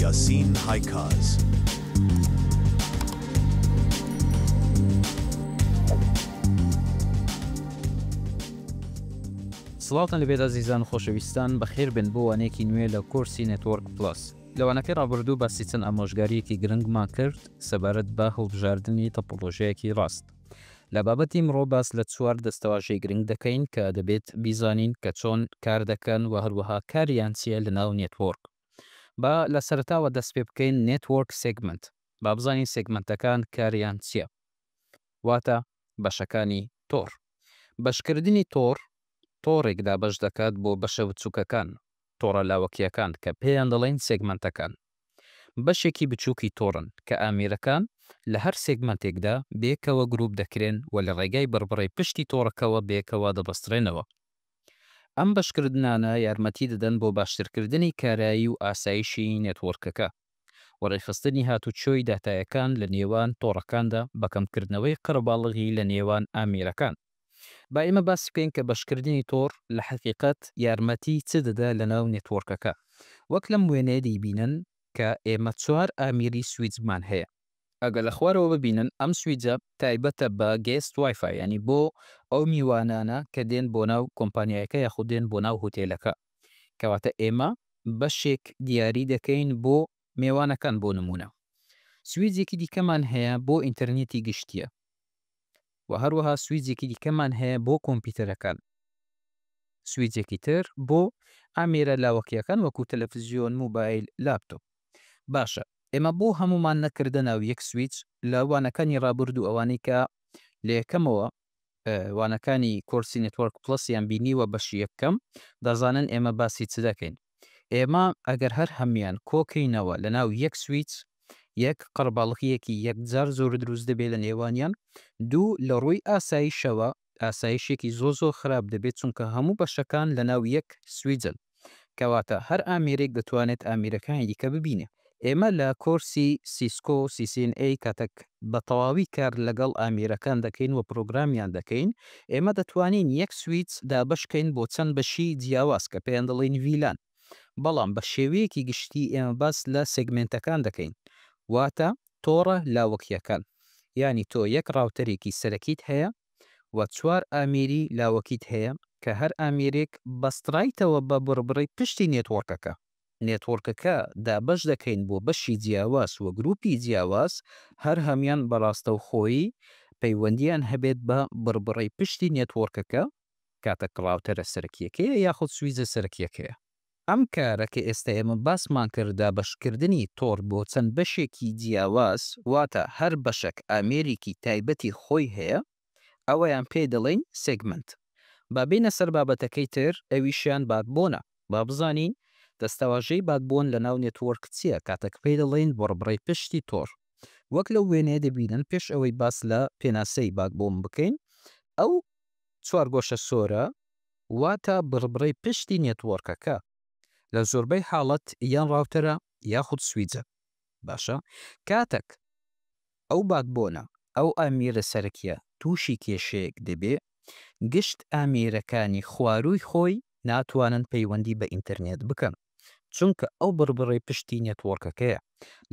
Yasin Haikaz. سڵاتان لەبێت ئازیزان و خۆشەویستان بەخێر بن بۆ وانەیەکی نوێ لە کۆرسی نێتوەرک پڵاس. لەوانەکەی ڕابردوو باسی چەند ئامۆژگاریەکی گرنگمان کرد سەبارەت بە هەڵبژاردننی تەپۆلۆژیەکی ڕاست. لە بابەتی مرۆ باس لە 4 دەستەواژەی گرنگ دەکەین کە دەبێت بیزانین کە چۆن کار دەکەن و هەروەها کاریان چیە لە ناو نێتوەرک. با لە سەرەتاوە دەست پێ بکەین نێتوەرک سێگمنت. با بزانین سێگمنتەکان کاریان چییە؟ واتە بەشەکانی تۆڕ. بەشکردنی تۆڕێک دابەش دەکات بۆ بەشە بچووکەکان، تۆڕە لاوەکیەکان کە پێیان دەڵێن سێگمنتەکان. بەشێکی بچووکی تۆڕن کە ئامیرەکان لە هەر سێگمنتێکدا بێکەوە گروپ دەکرێن و لە ڕێگای بڕبڕی پشتی تۆڕەکەوە بێکەوە دەبەسترێنەوە. ئەم بەشکردانە یارمەتی دەدەن بۆ باشترکردنی کارایی و ئاسایشی نێتوەرکەکە و ڕێخستنی هاتوچۆی داتایەکان لە نێوان تۆڕەکاندا بەکەمکردنەوەی قەرەباڵغی لە نێوان ئامیرەکان. با ئێمە باسی بکەین کە بەشکردنی تۆڕ لە حەقیقەت یارمەتی چ دەدا لە ناو نێتوەرکەکە. وەک لەم وێنەیە دەیبینن کە ئێمە 4 ئامیری سویچمان هەیە. ئەگەر لە خوارەوە ببینن ئەم سویجە تایبەتە بە گێست وایفای، ینی بۆ ئەو میوانانە کە دێن بۆ ناو کۆمپانیایەکە یاخود دێن بۆ ناو هۆتێلەکە، کەواتە ئێمە بەشێک دیاری دەکەین بۆ میوانەکان. بۆ نمونە سویجێکی دیکەمان هەیە بۆ ئینتەرنێتی گشتیە و هەروەها سویجێکی دیکەمان هەیە بۆ کۆمپیوتەرەکان، سویجێکی تر بۆ ئامێرە لاوەکیەکان وەکو تەلەڤیزیۆن، موبایل، لاپتۆپ. باشە، ئێمە بۆ هەمومان نەکردە ناو یەک سویچ لە وانەکانی ڕابردوو ئەوانەی کە لە یەکەمەوە وانەکانی کۆرسی نێتوەرک پڵەسیان بینیوە بەشی یەکەم دەزانن ئێمە باسی چ دەکەین. ئێمە ئەگەر هەر هەمیان کۆکەینەوە لە ناو یەک سویچ، یەک قەرەباڵغیەکی یەکجار زۆر دروست دەبێت لە نێوانیان، دوو لە ڕووی ئاسایشەوە ئاسایشێکی زۆ خراپ دەبێت چونکە هەموو بەشەکان لە ناو یەک سویجن، کەواتە هەر ئامێرێک دەتوانێت ئامێرەکانی دیکە ببینێ. ئێمە لە کۆرسی سیسکۆ CCNA کاتێک بە تەواوی کار لەگەڵ ئامێرەکان دەکەین و پرۆگرامیان دەکەین، ئێمە دەتوانین یەک سویچ دابەشکەین بۆ چەند بەشی جیاواز کە پێیان دەڵێن ڤیلان. بەڵام بە شێوەیەکی گشتی ئێمە باس لە سێگمنتەکان دەکەین، واتە تۆڕە لاوەکیەکان. ینی تۆ یەک ڕاوتەرێکی سەرەکیت هەیە و 4 ئامێری لاوەکیت هەیە کە هەر ئامێرێک بەسترایتەوە بە بڕبڕی پشتی نێتوەرکەکە. نێتوەرکەکە دابەش دەکەین بۆ بەشی جیاواز و گروپی جیاواز، هەر هەمیان بەڕاستە و خۆیی پەیوەندیان هەبێت بە بڕبڕی پشتی نێتوەرکەکە کاتێک ڕاوتەرە سەرەکیەکەیە یاخود سویزە سەرەکیەکەیە. ئەم کارە کە ئێستا ئێمە باسمان کردا بەشکردنی تۆڕ بۆ چەند بەشێکی جیاواز، واتە هەر بەشێک ئامێرێکی تایبەتی خۆی هەیە، ئەوەیان پێ دەڵێن سێگمنت. با بینە سەر بابەتەکەی تر، ئەویشیان بادبۆنە. با بزانین دەستەواژەی بادبۆن لە ناو نێتوەرک چییە کاتێک پێی دەڵێن بڕبڕی پشتی تۆڕ. وەک لەو وێنەیە دەبینن پێش ئەوەی باس لە پێناسەی بادبۆن بکەین، ئەو 4 گۆشە سۆرە واتە بڕبڕی پشتی نێتوەرکەکە لە زۆربەی حاڵەت یان ڕاوتەرە یاخود سویجە. باشە، کاتێک ئەو بادبۆنە ئەو ئامێرە سەرەکیە تووشی کێشەیەک دەبێ، گشت ئامێرەکانی خواروی خۆی ناتوانن پەیوەندی بە ئینتەرنێت بکەن چونکە ئەو بڕبڕی پشتی نێتوەرکەکەیە.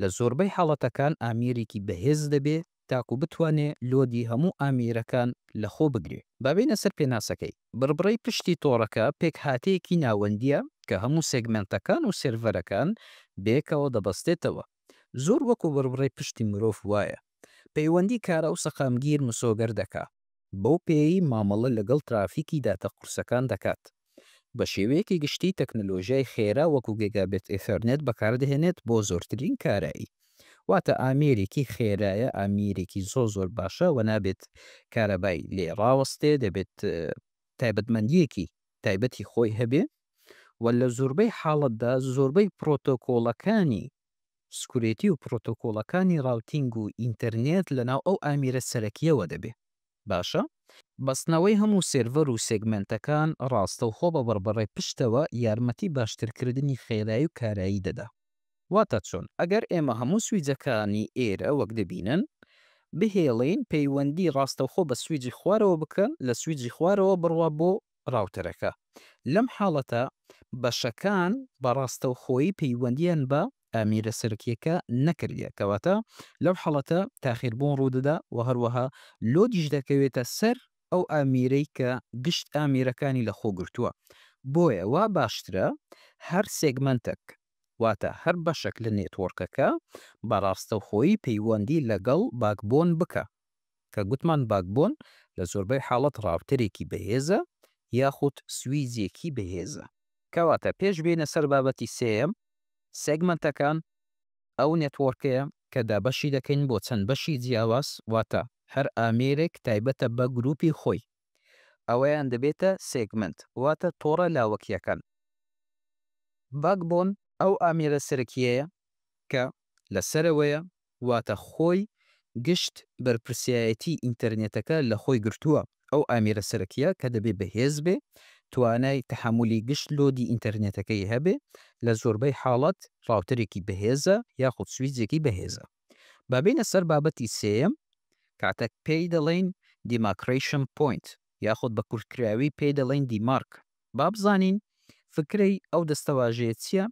لە زۆربەی حاڵەتەکان ئامێرێکی بەهێز دەبێ تاکو بتوانێ لۆدی هەموو ئامێرەکان لە خۆ بگرێ. بابینە سەر پێناسەکەی. بڕبڕی پشتی تۆڕەکە پێک هاتەیەکی ناوەندیە کە هەموو سێگمنتەکان و سێرڤەرەکان بێکەوە دەبەستێتەوە. زۆر وەکو بڕبڕی پشتی مرۆڤ وایە، پەیوەندی کارە و سەقامگیر مسۆگەر دەکا، بەو پێی مامەڵە لەگەڵ ترافیکی داتە قورسەکان دەکات. بە شێوەیەکی گشتی تەکنەلۆژیای خێرا وەکو گیگابێت ئیثەرنێت بەکاردەهێنێت بۆ زۆرترین کارایی. واتە ئامێرێکی خێرایە، ئامێرێکی زۆر باشە و نابێت کارەبای لێ ڕاوەستێ، دەبێت تایبەتمەندیەکی تایبەتی خۆی هەبێ و لە زۆربەی حاڵەتدا زۆربەی پرۆتۆکۆڵەکانی سکورێتی و پرۆتۆکۆڵەکانی ڕاوتینگ و ئینتەرنێت لە ناو ئەو ئامێرە سەرەکیەوە دەبێ. باشە، بەستنەوەی هەموو سێرڤەر و سێگمنتەکان ڕاستەوخۆ بە بڕبڕی پشتەوە یارمەتی باشترکردنی خێرایی و کارایی دەدا. واتە چۆن ئەگەر ئێمە هەموو سویجەکانی ئێرە وەک دەبینن بهێڵین پەیوەندی ڕاستەوخۆ بە سویجی خوارەوە بکەن، لە سویجی خوارەوە بڕوا بۆ ڕاوتەرەکە. لەم حاڵەتە بەشەکان بە ڕاستەوخۆیی پەیوەندیان بە ئامێرە سەرەکیەکە نەکردیە، کەواتە لەو حاڵەتە تاخیربوون ڕوودەدا و هەروەها لۆدیش دەکەوێتە سەر ئەو ئامێرەی کە گشت ئامێرەکانی لە خۆ گرتووە. بۆیە وا باشترە هەر سێگمەنتێک واتە هەر بەشێک لە نێتوۆرکەکە بەڕاستەوخۆیی پەیوەندی لەگەڵ باکبۆن بکە کە گوتمان باکبۆن لە زۆربەی حاڵەت ڕاوتەرێکی بەهێزە یاخود سویزێکی بەهێزە. کەواتە پێش بێنە سەر بابەتی سێیەم سێگمەنتەکان ئەو نێتوۆرکەیە کە دابەشی دەکەین بۆ چەند بەشی جیاواز واتە هەر ئامێرێک تایبەتە بە گروپی خۆی ئەوەیان دەبێتە سێگمنت واتە تۆڕە لاوەکیەکان. باکبۆن ئەو ئامێرە سەرەکیەیە کە لەسەرەوەیە واتە خۆی گشت بەرپرسایەتی ئینتەرنێتەکە لە خۆی گرتووە. ئەو ئامێرە سەرەکیە کە دەبێ بەهێز بێ توانای تەحملی گشت لۆدی ئینتەرنێتەکەی هەبێ لە زۆربەی حاڵەت ڕاوتەرێکی بەهێزە یاخود سویزێکی بەهێزە. بابینە سەر بابەتی سێیەم کاتێک پێی دەڵێن دیماکریشن پوینت یاخود بە کورتکراوی پێی دەڵێن دیمارک. با بزانین فکرەی ئەو دەستەواژەیە چییە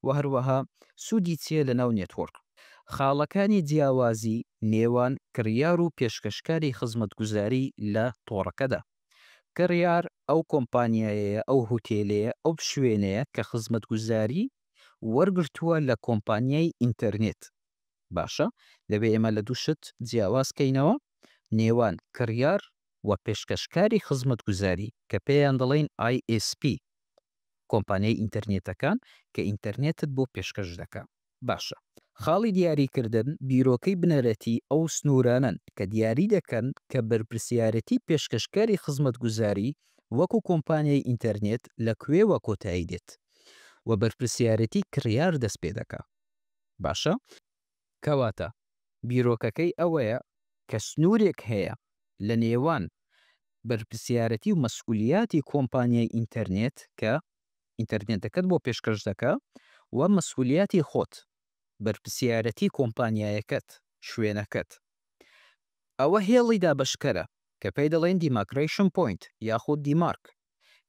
و هەروەها سوودی چییە لە ناو نێتوۆرک. خاڵەکانی جیاوازی نێوان کڕیار و پێشکەشکاری خزمەتگوزاری لە تۆڕەکەدا. کڕیار ئەو کۆمپانیایەیە ئەو هوتێلەیە ئەو شوێنەیە کە خزمەتگوزاری وەرگرتووە لە کۆمپانیای ئینتەرنێت. باشە دەبێ ئێمە لە دووشت جیاوازکەینەوە نێوان کڕیار و پێشکەشکاری خزمەتگوزاری کە پێیان دەڵێن ISP کۆمپانیای ئینتەرنێتەکان کە ئینتەرنێتت بۆ پێشکەش دەکە. باشە خاڵی دیاریکردن بیرۆکەی بنەرەتی ئەو سنوورانن کە دیاری دەکەن کە بەرپرسیارەتی پێشکەشکاری خزمەتگوزاری وەکو کۆمپانیای ئینتەرنێت لەکوێوە کۆتایی دێت و بەرپرسیارەتی کڕیار دەست پێ دەکا. باشە کەواتە بیرۆکەکەی ئەوەیە کە سنوورێک هەیە لە نێوان بەرپرسیارەتی و مەسئولیاتی کۆمپانیای ئینتەرنێت کە ئینتەرنێتەکەت بۆ پێشکەش دەکا و مەسئولیاتی خۆت بەرپرسیارەتی کۆمپانیایەکەت شوێنەکەت. ئەوە هێڵی دابەشکەرە کە پێی دەڵێن دیماکریشن پوینت یاخود دیمارک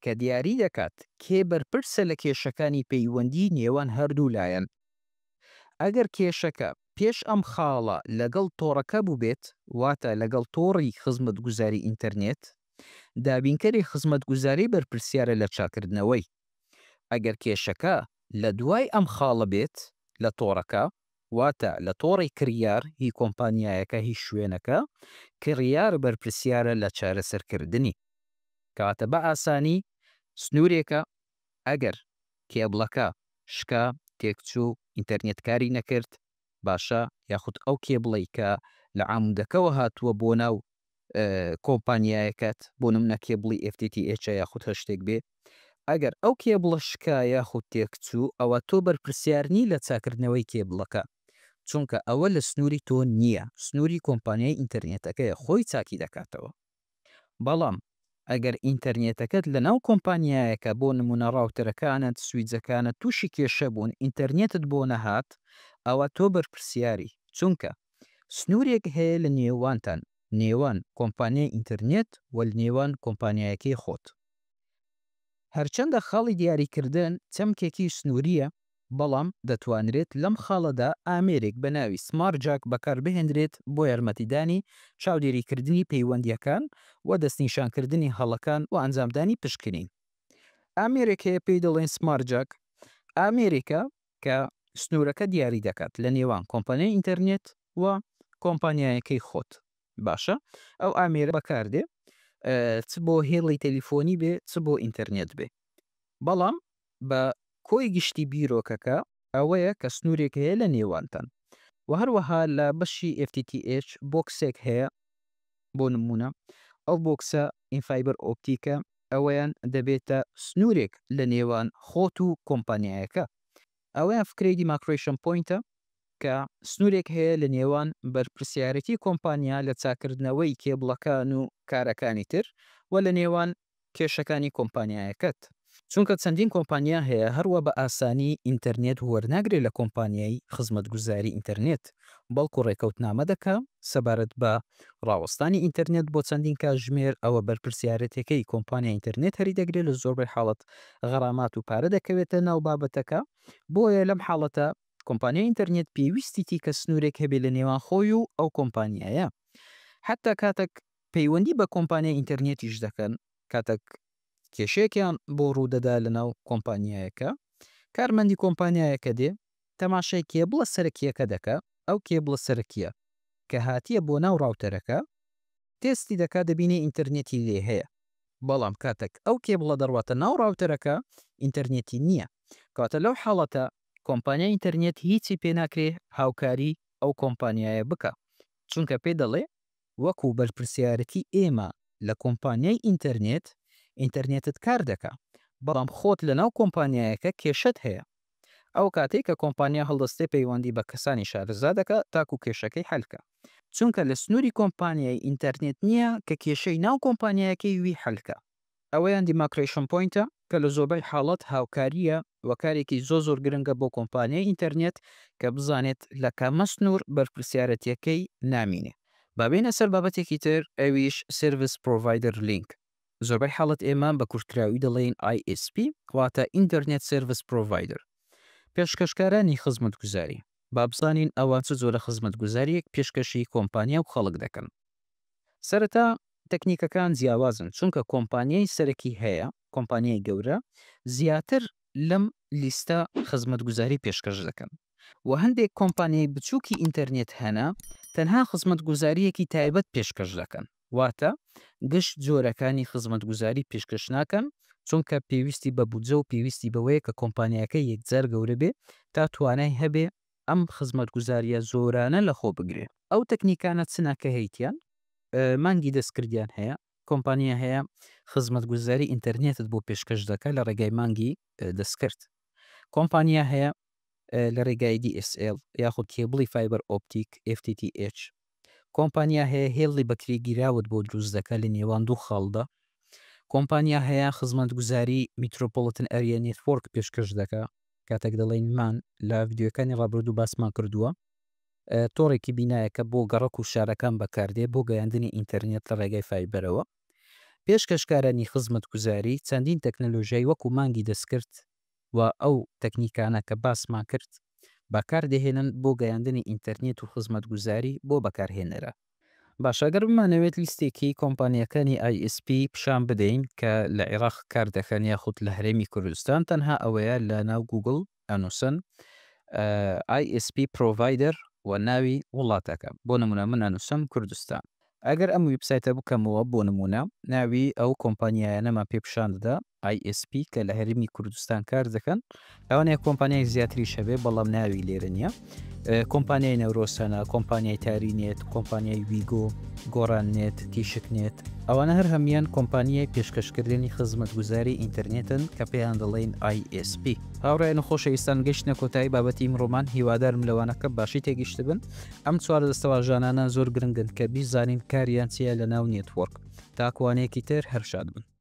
کە دیاری دەکات کێ بەرپرسە لە کێشەکانی پەیوەندی نێوان هەردوو لایەن. ئەگەر کێشەکە پێش ئەم خاڵە لەگەڵ تۆڕەکە بوو بێت واتە لەگەڵ تۆڕی خزمەتگوزاری ئینتەرنێت دابینکەری خزمەتگوزاری بەرپرسیارە لە چاکردنەوەی. ئەگەر کێشەکە لە دوای ئەم خاڵە بێت لە تۆڕەکە واتە لە تۆڕی کڕیار هی کۆمپانیایەکە هی شوێنەکە کڕیار بەرپرسیارە لە چارەسەرکردنی. کاتە بە ئاسانی سنوورێکە ئەگەر کێبڵەکە شکا تێکچوو ئینتەرنێتکاری نەکرد باشە یاخود ئەو کێبڵی کە لە عامودەکەەوە هاتووە بۆ ناو کۆمپانیایەکەت بۆ نمونە کێبڵی FTTH یاخود هە شتێک بێ ئەگەر ئەو کێبڵە شکا یاخود تێکچوو ئەوە تۆ بەرپرسیارنی لە چاکردنەوەی کێبڵەکە چونکە ئەوە لە سنووری تۆ نییە سنووری کۆمپانیای ئینتەرنێتەکەیە خۆی چاکی دەکاتەوە. بەڵام ئەگەر ئینتەرنێتەکەت لە ناو کۆمپانیایەکە بۆ نمونە ڕاوتەرەکانت سویجەکانت تووشی کێشە بوون ئینتەرنێتت بۆ نەهات ئەوە تۆ بەرپرسیاری چونکە سنوورێک هەیە لە نێوانتان نێوان کۆمپانیای ئینتەرنێت و نێوان کۆمپانیایەکەی خۆت. هەرچەندە خاڵی دیاریکردن چەمکێکی سنووریە بەڵام دەتوانرێت لەم خاڵەدا ئامێرێک بە ناوی سمارتجاک بەکاربهێنرێت بۆ یارمەتیدانی چاودێریکردنی پەیوەندیەکان و دەستنیشانکردنی هەڵەکان و ئەنجامدانی پشکنین. ئامێرێک هەیە پێی دەڵێن سمارتجاک ئامێریکا کە سنوورەکە دیاری دەکات لە نێوان کۆمپانیای ئینتەرنێت و کۆمپانیایەکەی خۆت. باشە ئەو ئامێرە بەکاردێ چ بۆ هێڵی تەلیفۆنی بێ چ بۆ ئینتەرنێت بێ بەڵام بە کۆی گشتی بیرۆکەکە ئەوەیە کە سنوورێک هەیە لە نێوانتان و هەروەها لە بەشی FTTH بۆکسێک هەیە بۆ نمونە ئەو بۆکسە ئینفایبەر ئۆپتیکە ئەوەیان دەبێتە سنوورێک لە نێوان خۆت و کۆمپانیایەکە. ئەوەیان فکرەی دیماکریشن پوینتە کە سنوورێک هەیە لە نێوان بەرپرسیارەتی کۆمپانیا لە چاکردنەوەی کێبڵەکان و کارەکانی تر و لە نێوان کێشەکانی کۆمپانیایەکەت چونکە چەندین کۆمپانیا هەیە هەروە بە ئاسانی ئینتەرنێت وەرناگرێت لە کۆمپانیای خزمەتگوزاری ئینتەرنێت بەڵکو ڕێکەوتنامە دەکا سەبارەت بە ڕاوەستانی ئینتەرنێت بۆ چەندین کاتژمێر ئەوە بەرپرسیارەتەکەی کۆمپانیای ئینتەرنێت هەری دەگرێت لە زۆربەی حاڵەت غەرامات و پارە دەکەوێتە ناو بابەتەکە. بۆیە لەم حاڵەتە کۆمپانیای ئینتەرنێت پێویستیتی کە سنوورێک هەبێ لە نێوان خۆی و ئەو کۆمپانیایە. حتا کاتێک پەیوەندی بە کۆمپانیای ئینتەرنێتیش دەکەن، کاتێک کێشەیەکیان بۆ ڕوودەدا لەناو کۆمپانیایەکە، کارمەندی کۆمپانیایەکە دێ تەماشای کێبڵە سەرەکیەکە دەکا، ئەو کێبڵە سەرەکیە کە هاتیە بۆ ناو ڕاوتەرەکە تێستی دەکات دەبینێ ئینتەرنێتی لێ هەیە، بەڵام کاتێک ئەو کێبڵە دەڕواتە ناو ڕاوتەرەکە ئینتەرنێتی نییە. کاتە لەو حاڵەتە کۆمپانیای ئینتەرنێت هیچی پێ ناکرێ هاوکاری ئەو کۆمپانیایە بکە، چونکە پێ دەڵێ وەکو بەرپرسیارەتی ئێمە لە کۆمپانیای ئینتەرنێت ئینتەرنێتت کار دەکا، بەڵام خۆت لە ناو کۆمپانیایەکە کێشت هەیە. ئەو کاتێک کە کۆمپانیا هەڵدەستێ پەیوەندی بە کەسانی شارەزا دەکە تاکو کێشەکەی حەلکە، چونکە لە سنووری کۆمپانیای ئینتەرنێت نییە کە کێشەی ناو کۆمپانیایەکەی وی حەلکە. ئەوەیان دیماکرێشن پۆینتە کە لە زۆربەی حاڵەت هاوکاریە وەکارێکی زۆر گرنگە بۆ کۆمپانیای ئینتەرنێت کە بزانێت لە کامە سنوور بەرپرسیارەتیەکەی نامینێ. بابێنە سەر بابەتێکی تر، ئەویش سرویس پرۆڤایدەر لینک. زۆربەی حاڵەت ئێمە بە کورتراوی دەڵێن ISP واتە ئینتەرنێت سرویس پرۆڤایدەر، پێشکەشکارانی خزمەتگوزاری. با بزانین ئەوان چ جۆرە خزمەتگوزاریەک پێشکەشی کۆمپانیا و خەڵک دەکەن. سەرەتا تەکنیکەکان جیاوازن، چونکە کۆمپانیای سەرەکی هەیە، کۆمپانیای گەورە زیاتر لەم لیستە خزمەتگوزاری پێشکەش دەکەن، و هەندێک کۆمپانیای بچووکی ئینتەرنێت هەنا تەنها خزمەتگوزاریەکی تایبەت پێشکەش دەکەن، واتە گشت جۆرەکانی خزمەتگوزاری پێشکەش ناکەن، چونکە پێویستی بە بودجە و پێویستی بەوەیە کە کۆمپانیەکە یەکجار گەورە بێ تا توانای هەبێ ئەم خزمەتگوزاریە زۆرانە لە خۆ بگرێ. ئەو تەکنیکانە چناکە هەیتیان مانگی دەستکردیان هەیە، کۆمپانیا هەیە خزمەتگوزاری ئینتەرنێتت بۆ پێشکەش دەکات لە ڕێگای مانگی دەستکرد. کۆمپانیا هەیە لە ڕێگای DSL یاخود کێبڵی فایبەر ئۆپتیک FTTH. کۆمپانیا هەیە هێڵی بەکری گیراوت بۆ دروست دەکات لە نێوان دوو خاڵدا. کۆمپانیا هەیە خزمەتگوزاری میترۆپۆلیتن ئەریا نێتوۆرک پێشکەش دەکات. کاتێک دەڵێن مان لە ڤیدیۆکانی ڕابردوو باسمان کردووە، تۆڕێکی بینایەکە بۆ گەڕک و شارەکان بەکاردێ بۆ گەیاندنی ئینتەرنێت لە ڕێگای فایبەرەوە. پێشکەشکارانی خزمەتگوزاری چەندین تەکنەلۆژیای وەکو مانگی دەستکرد و ئەو تەکنیکانە کە باسمان کرد بەکاردەهێنن بۆ گەیاندنی ئینتەرنێت و خزمەتگوزاری بۆ بەکارهێنەرە. باشەگەر بمانەوێت لیستێکی کۆمپانیەکانی ISP پیشان بدەین کە لە عێراق کار دەکەن یاخود لە هەرێمی کوردستان، تەنها ئەوەیە لە ناو گوگل ئەنووسن ISP پرۆڤایدەر و ناوی وڵاتەکە. بۆ نمونە من ئەنووسم کوردستان. ئەگەر ئەم ویبسایتە بکەمەوە بۆ نمونە ناوی ئەو کۆمپانیایانەمان پێ پیشان دەدا ISP کە لە هەرێمی کوردستان کار دەکەن. ئەوانەیە کۆمپانیای زیاتری شەبێ بەڵام ناوی لێرە نییە. کۆمپانیای نەورۆسەنە، کۆمپانیای تارینێت، کۆمپانیای ویگۆ، گۆڕاننێت، تیشکنێت، ئەوانە هەر هەمیان کۆمپانیای پێشکەشکردنی خزمەتگوزاری ئینتەرنێتن کە پێیان دەڵێن ISP. هاوڕێیان خۆشەویستان، گەشتنە کۆتایی بابەتی ئیمڕۆمان، هیوادارم لەوانەکە باشی تێگەیشت بن. ئەم چوار دەستەواژانانە زۆر گرنگن کە بیزانین کاریان چیە لە ناو نێتوۆرک. تاکوانەیەکی تر هەر شاد بن.